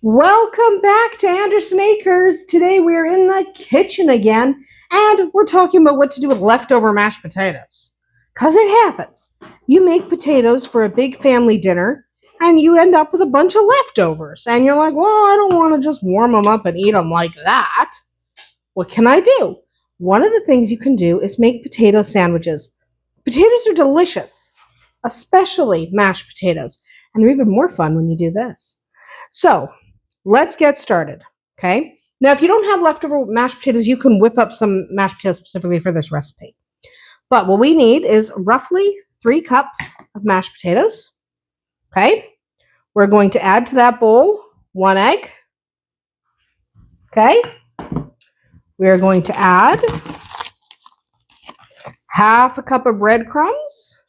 Welcome back to Anderson Acres. Today we're in the kitchen again, and we're talking about what to do with leftover mashed potatoes. Because it happens. You make potatoes for a big family dinner, and you end up with a bunch of leftovers. And you're like, well, I don't want to just warm them up and eat them like that. What can I do? One of the things you can do is make potato sandwiches. Potatoes are delicious, especially mashed potatoes. And they're even more fun when you do this. So, let's get started, okay? Now, if you don't have leftover mashed potatoes, you can whip up some mashed potatoes specifically for this recipe. But what we need is roughly 3 cups of mashed potatoes, okay? We're going to add to that bowl 1 egg, okay? We're going to add half a cup of breadcrumbs.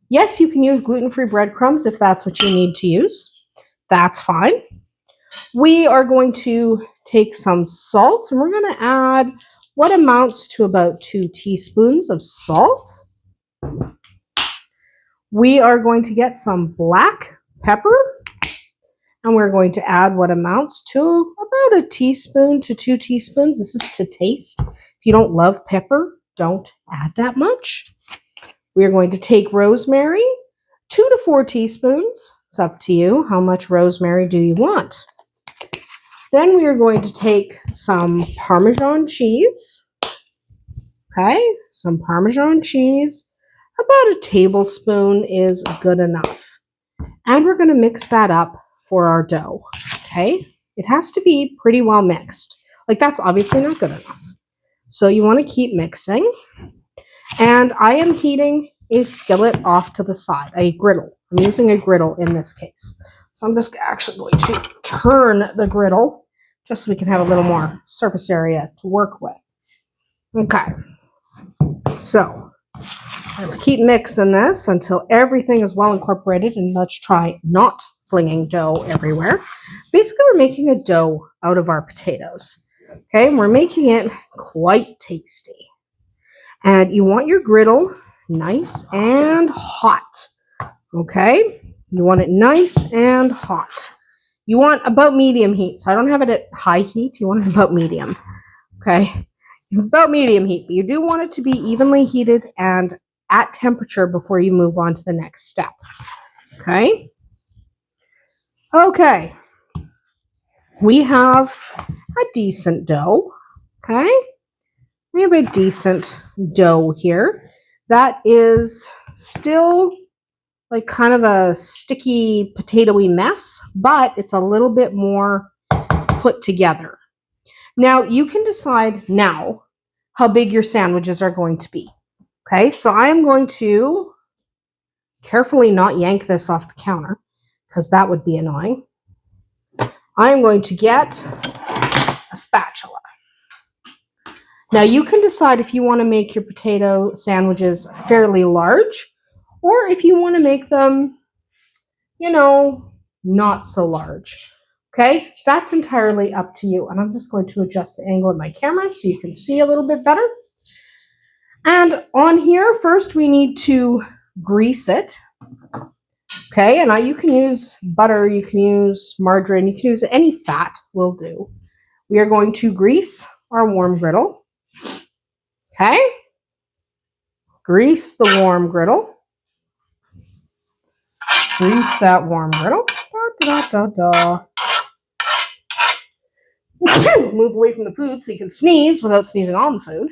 Yes, you can use gluten-free breadcrumbs if that's what you need to use. That's fine. We are going to take some salt, and we're going to add what amounts to about 2 teaspoons of salt. We are going to get some black pepper, and we're going to add what amounts to about 1 teaspoon to 2 teaspoons. This is to taste. If you don't love pepper, don't add that much. We are going to take rosemary, 2 to 4 teaspoons. It's up to you. How much rosemary do you want? Then we are going to take some Parmesan cheese. Okay, some Parmesan cheese. About 1 tablespoon is good enough. And we're going to mix that up for our dough. Okay, it has to be pretty well mixed. Like, that's obviously not good enough. So you want to keep mixing. And I am heating a skillet off to the side, a griddle. I'm using a griddle in this case. So I'm just actually going to turn the griddle just so we can have a little more surface area to work with. Okay, so let's keep mixing this until everything is well incorporated, and let's try not flinging dough everywhere. Basically, we're making a dough out of our potatoes. Okay, and we're making it quite tasty. And you want your griddle nice and hot. Okay, you want it nice and hot. You want about medium heat. So I don't have it at high heat. You want it about medium. Okay, about medium heat. But you do want it to be evenly heated and at temperature before you move on to the next step. Okay. Okay. We have a decent dough. Okay. We have a decent dough here. That is still like kind of a sticky, potatoey mess, but it's a little bit more put together. Now, you can decide now how big your sandwiches are going to be. Okay, so I am going to carefully not yank this off the counter because that would be annoying. I am going to get a spatula. Now, you can decide if you want to make your potato sandwiches fairly large, or if you want to make them, not so large. Okay, that's entirely up to you. And I'm just going to adjust the angle of my camera so you can see a little bit better. And on here, first we need to grease it. Okay, and you can use butter, you can use margarine, you can use any fat will do. We are going to grease our warm griddle. Okay, grease the warm griddle. Grease that warm griddle. Da, da, da, da. Move away from the food so you can sneeze without sneezing on the food.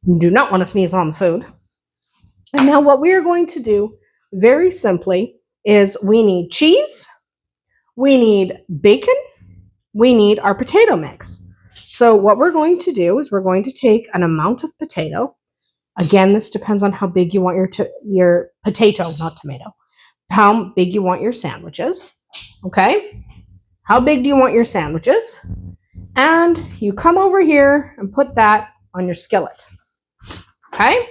You do not want to sneeze on the food. And now what we are going to do, very simply, is we need cheese, we need bacon, we need our potato mix. So what we're going to do is we're going to take an amount of potato. Again, this depends on how big you want your potato, not tomato. How big you want your sandwiches. Okay? How big do you want your sandwiches? And you come over here and put that on your skillet. Okay?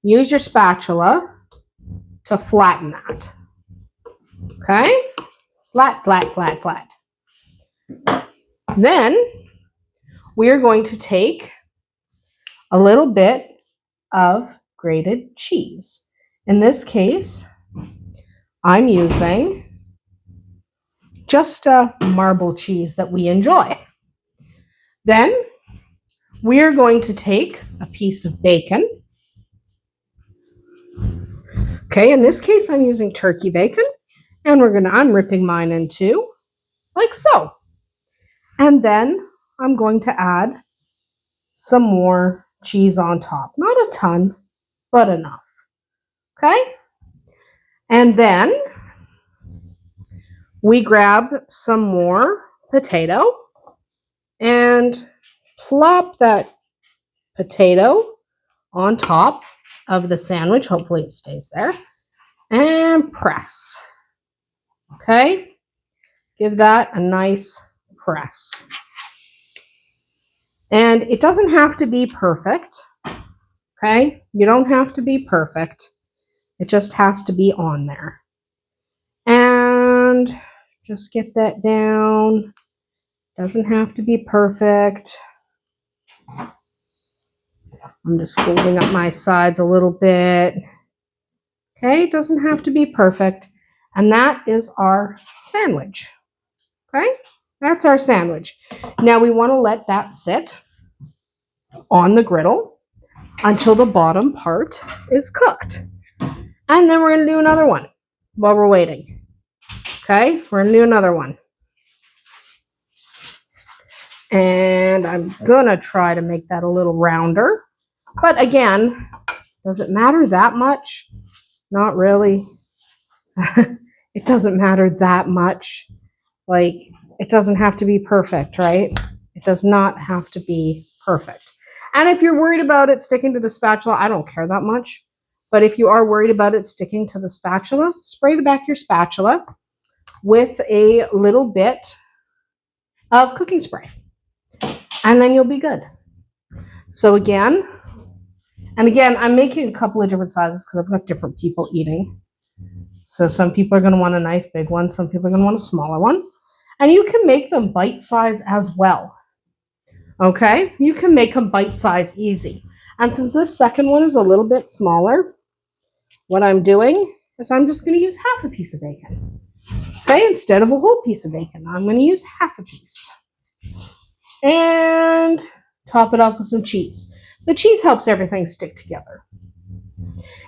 Use your spatula to flatten that. Okay? Flat, flat, flat, flat. Then we are going to take a little bit of grated cheese. In this case, I'm using just a marble cheese that we enjoy. Then we are going to take a piece of bacon. Okay, in this case, I'm using turkey bacon, and I'm ripping mine in two, like so. And then I'm going to add some more cheese on top. Not a ton, but enough. Okay? And then we grab some more potato and plop that potato on top of the sandwich. Hopefully it stays there. And press. Okay? Give that a nice press. And it doesn't have to be perfect. Okay? You don't have to be perfect. It just has to be on there. And just get that down. Doesn't have to be perfect. I'm just folding up my sides a little bit. Okay, it doesn't have to be perfect. And that is our sandwich. Okay, that's our sandwich. Now we want to let that sit on the griddle until the bottom part is cooked. And then we're going to do another one while we're waiting. Okay, we're going to do another one. And I'm going to try to make that a little rounder. But again, does it matter that much? Not really. It doesn't matter that much. Like, it doesn't have to be perfect, right? It does not have to be perfect. And if you're worried about it sticking to the spatula, I don't care that much. But if you are worried about it sticking to the spatula, spray the back of your spatula with a little bit of cooking spray. And then you'll be good. So again, I'm making a couple of different sizes because I've got different people eating. So some people are going to want a nice big one. Some people are going to want a smaller one. And you can make them bite-size as well. Okay? You can make them bite-size easy. And since this second one is a little bit smaller, what I'm doing is I'm just going to use half a piece of bacon. Okay? Instead of a whole piece of bacon, I'm going to use half a piece. And top it up with some cheese. The cheese helps everything stick together.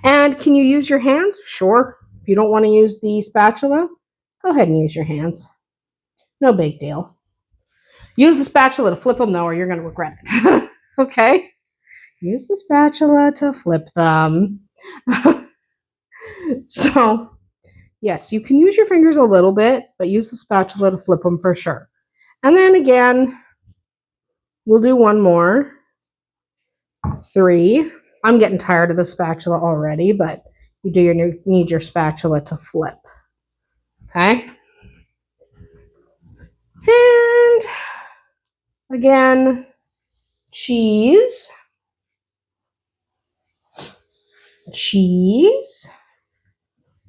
And can you use your hands? Sure. If you don't want to use the spatula, go ahead and use your hands. No big deal. Use the spatula to flip them, though, or you're going to regret it. Okay? Use the spatula to flip them. So, yes, you can use your fingers a little bit, but use the spatula to flip them for sure. And then again, we'll do one more. 3. I'm getting tired of the spatula already, but you do need your spatula to flip. Okay? And again, cheese. Cheese.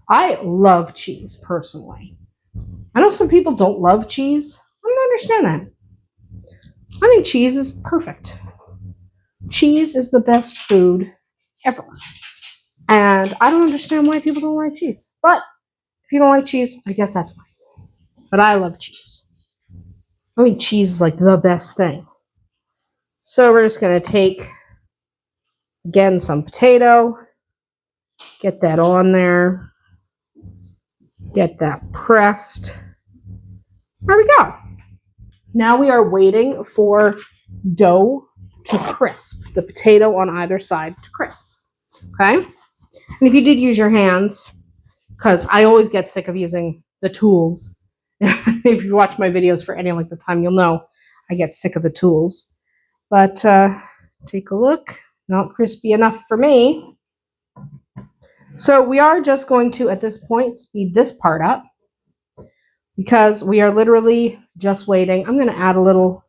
I love cheese, personally. I know some people don't love cheese. I don't understand that. I think cheese is perfect. Cheese is the best food ever. And I don't understand why people don't like cheese. But if you don't like cheese, I guess that's fine. But I love cheese. I think cheese is like the best thing. So we're just going to take, again, some potato. Get that on there. Get that pressed. There we go. Now we are waiting for dough to crisp. The potato on either side to crisp. Okay? And if you did use your hands, because I always get sick of using the tools. If you watch my videos for any length of time, you'll know I get sick of the tools. But take a look. Not crispy enough for me. So we are just going to, at this point, speed this part up because we are literally just waiting. I'm going to add a little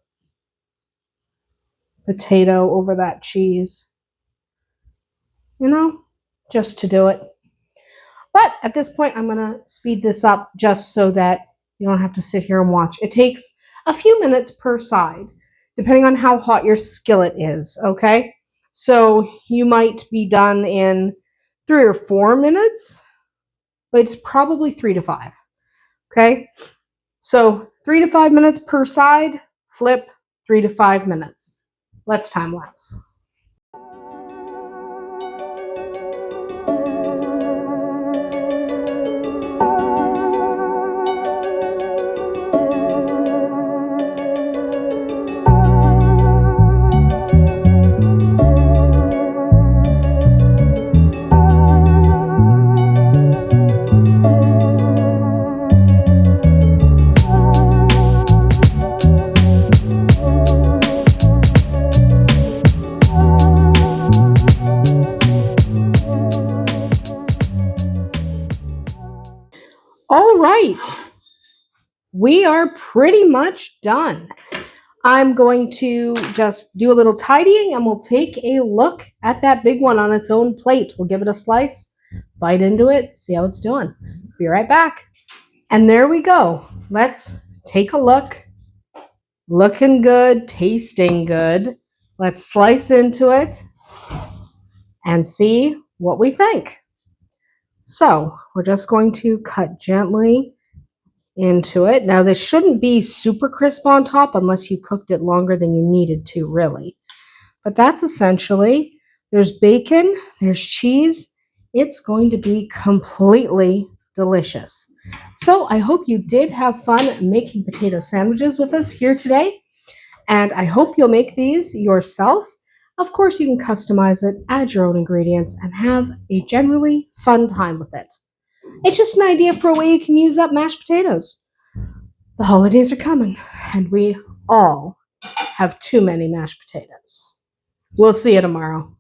potato over that cheese, just to do it. But at this point, I'm going to speed this up just so that you don't have to sit here and watch. It takes a few minutes per side, depending on how hot your skillet is, okay? So you might be done in 3 or 4 minutes, but it's probably 3 to 5, okay? So 3 to 5 minutes per side, flip 3 to 5 minutes. Let's time lapse. All right, we are pretty much done. I'm going to just do a little tidying and we'll take a look at that big one on its own plate. We'll give it a slice, bite into it, see how it's doing. Be right back. And there we go. Let's take a look. Looking good, tasting good. Let's slice into it and see what we think. So we're just going to cut gently into it. Now this shouldn't be super crisp on top unless you cooked it longer than you needed to, really. But that's essentially, there's bacon, there's cheese. It's going to be completely delicious. So I hope you did have fun making potato sandwiches with us here today. And I hope you'll make these yourself. Of course, you can customize it, add your own ingredients, and have a generally fun time with it. It's just an idea for a way you can use up mashed potatoes. The holidays are coming, and we all have too many mashed potatoes. We'll see you tomorrow.